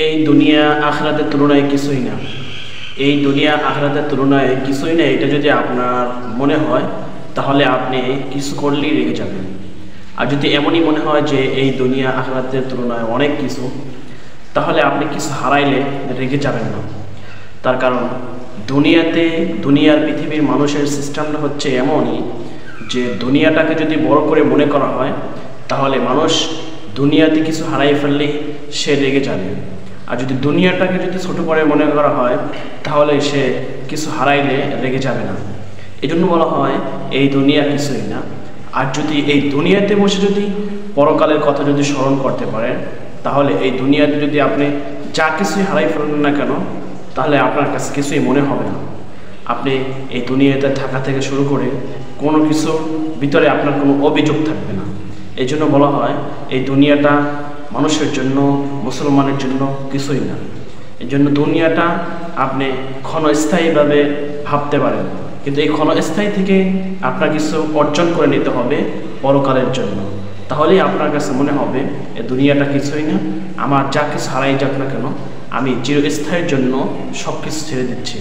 এই দুনিয়া আখিরাতের তুলনায় কিছুই না। এই দুনিয়া আখিরাতের তুলনায় কিছুই না, এটা যদি আপনার মনে হয় তাহলে আপনি কিছু করলেই রেগে যাবেন। আর যদি এমনই মনে হয় যে এই দুনিয়া আখিরাতের তুলনায় অনেক কিছু, তাহলে আপনি কিছু হারাইলে রেগে যাবেন না। তার কারণ দুনিয়ার পৃথিবীর মানুষের সিস্টেমটা হচ্ছে এমনই যে দুনিয়াটাকে যদি বড় করে মনে করা হয় তাহলে মানুষ দুনিয়াতে কিছু হারাই ফেললেই সে রেগে যাবে। আর যদি দুনিয়াটাকে যদি ছোট করে মনে করা হয় তাহলে সে কিছু হারাইলে রেগে যাবে না। এই জন্য বলা হয় এই দুনিয়া কিছুই না। আর যদি এই দুনিয়াতে বসে যদি পরকালের কথা যদি স্মরণ করতে পারেন তাহলে এই দুনিয়াতে যদি আপনি যা কিছুই হারাই ফেলেন না কেন তাহলে আপনার কাছে কিছুই মনে হবে না। আপনি এই দুনিয়াতে থাকা থেকে শুরু করে কোনো কিছুর ভিতরে আপনার কোনো অভিযোগ থাকবে না। এই জন্য বলা হয় এই দুনিয়াটা মানুষের জন্য, মুসলমানের জন্য কিছুই না। এই জন্য দুনিয়াটা আপনি ক্ষণস্থায়ীভাবে ভাবতে পারেন, কিন্তু এই ক্ষণস্থায়ী থেকে আপনার কিছু অর্জন করে নিতে হবে পরকালের জন্য। তাহলেই আপনার কাছে মনে হবে এই দুনিয়াটা কিছুই না, আমার যা কিছু হারাই যাক না কেন আমি চিরস্থায়ীর জন্য সব কিছু ছেড়ে দিচ্ছি।